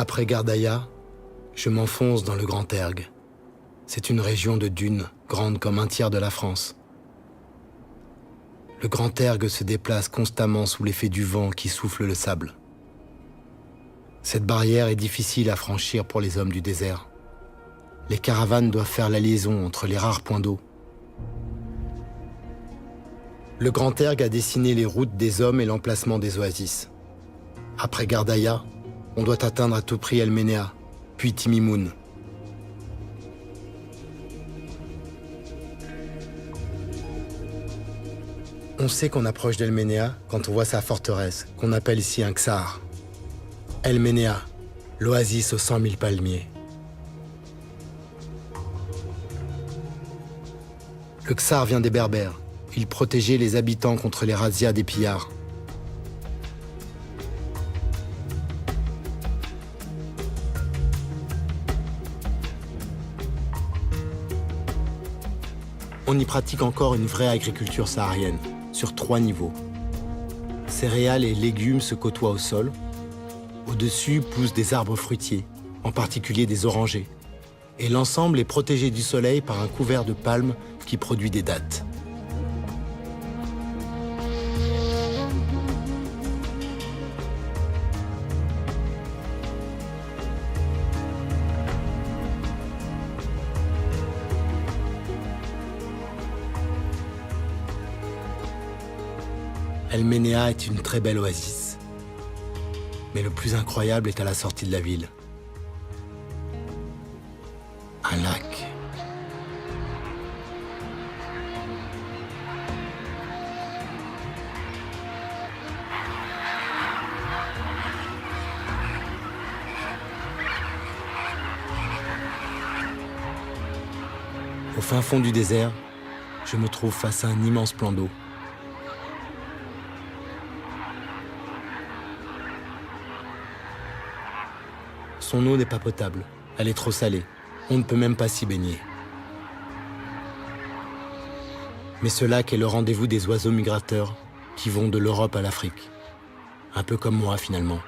Après Gardaïa, je m'enfonce dans le Grand Erg. C'est une région de dunes, grande comme un tiers de la France. Le Grand Erg se déplace constamment sous l'effet du vent qui souffle le sable. Cette barrière est difficile à franchir pour les hommes du désert. Les caravanes doivent faire la liaison entre les rares points d'eau. Le Grand Erg a dessiné les routes des hommes et l'emplacement des oasis. Après Gardaïa, on doit atteindre à tout prix El Ménéa, puis Timimoun. On sait qu'on approche d'El Ménéa quand on voit sa forteresse, qu'on appelle ici un ksar. El Ménéa, l'oasis aux 100 000 palmiers. Le ksar vient des Berbères. Il protégeait les habitants contre les razzias des pillards. On y pratique encore une vraie agriculture saharienne, sur 3 niveaux. Céréales et légumes se côtoient au sol. Au-dessus poussent des arbres fruitiers, en particulier des orangers. Et l'ensemble est protégé du soleil par un couvert de palmes qui produit des dattes. El Ménéa est une très belle oasis. Mais le plus incroyable est à la sortie de la ville. Un lac. Au fin fond du désert, je me trouve face à un immense plan d'eau. Son eau n'est pas potable, elle est trop salée. On ne peut même pas s'y baigner. Mais ce lac est le rendez-vous des oiseaux migrateurs qui vont de l'Europe à l'Afrique. Un peu comme moi, finalement.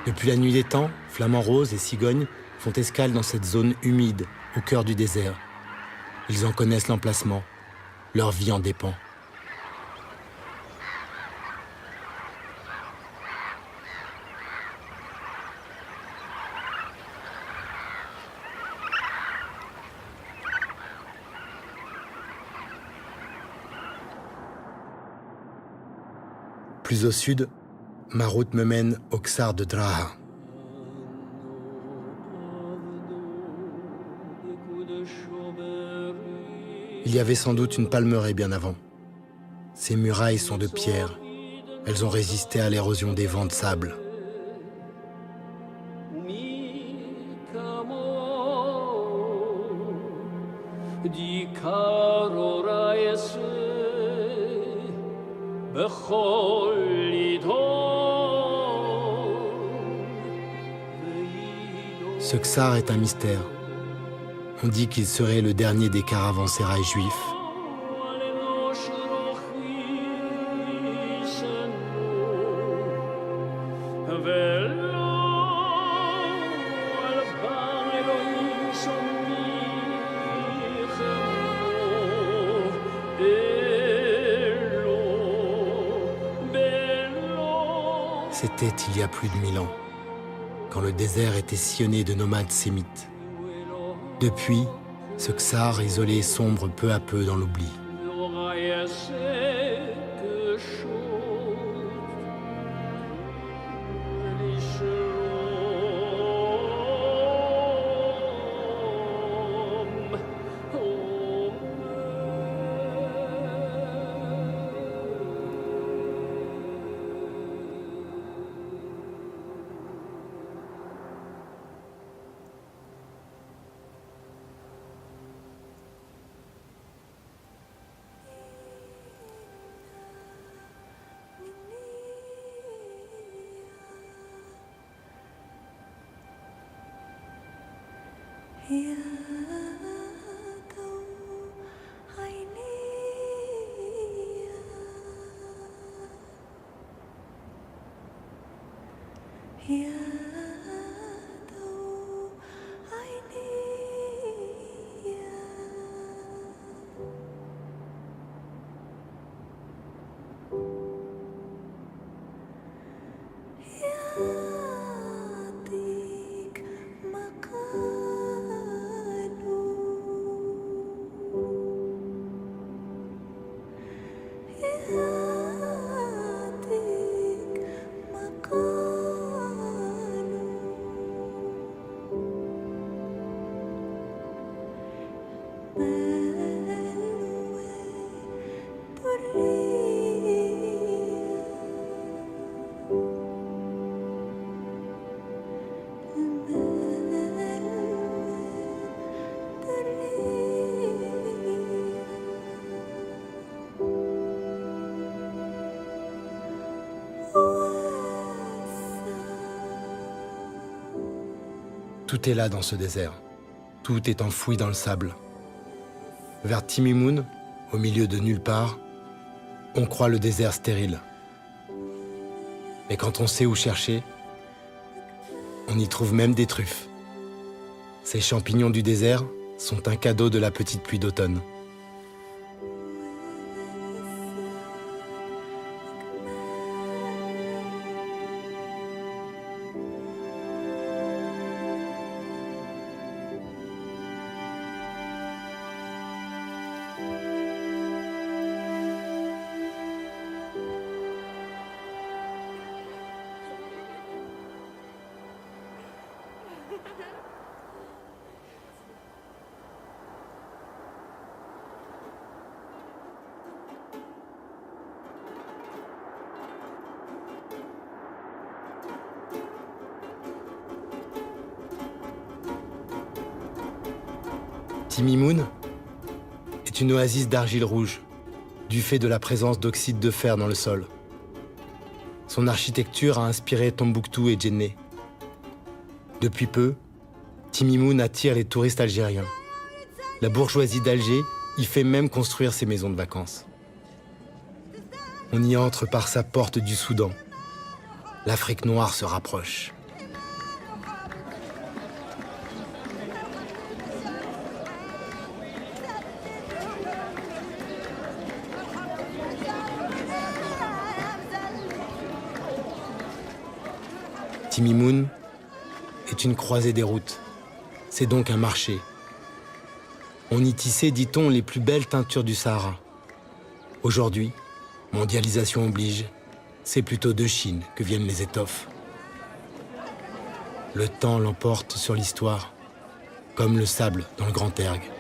Depuis la nuit des temps, flamants roses et cigognes font escale dans cette zone humide, au cœur du désert. Ils en connaissent l'emplacement. Leur vie en dépend. Plus au sud, ma route me mène au ksar de Draha. Il y avait sans doute une palmeraie bien avant. Ces murailles sont de pierre. Elles ont résisté à l'érosion des vents de sable. Ce ksar est un mystère. On dit qu'il serait le dernier des caravansérails juifs. C'était il y a plus de 1000 ans, quand le désert était sillonné de nomades sémites. Depuis, ce ksar isolé sombre peu à peu dans l'oubli. Tout est là dans ce désert. Tout est enfoui dans le sable. Vers Timimoun, au milieu de nulle part, on croit le désert stérile. Mais quand on sait où chercher, on y trouve même des truffes. Ces champignons du désert sont un cadeau de la petite pluie d'automne. Timimoun est une oasis d'argile rouge, du fait de la présence d'oxyde de fer dans le sol. Son architecture a inspiré Tombouctou et Djenné. Depuis peu, Timimoun attire les touristes algériens. La bourgeoisie d'Alger y fait même construire ses maisons de vacances. On y entre par sa porte du Soudan. L'Afrique noire se rapproche. Timimoun est une croisée des routes. C'est donc un marché. On y tissait, dit-on, les plus belles teintures du Sahara. Aujourd'hui, mondialisation oblige, c'est plutôt de Chine que viennent les étoffes. Le temps l'emporte sur l'histoire, comme le sable dans le Grand Ergue.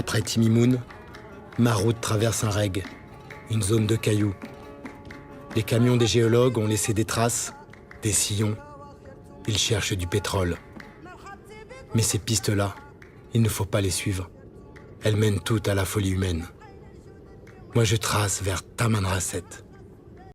Après Timimoun, ma route traverse un reg, une zone de cailloux. Les camions des géologues ont laissé des traces, des sillons. Ils cherchent du pétrole. Mais ces pistes-là, il ne faut pas les suivre. Elles mènent toutes à la folie humaine. Moi, je trace vers Tamanrasset.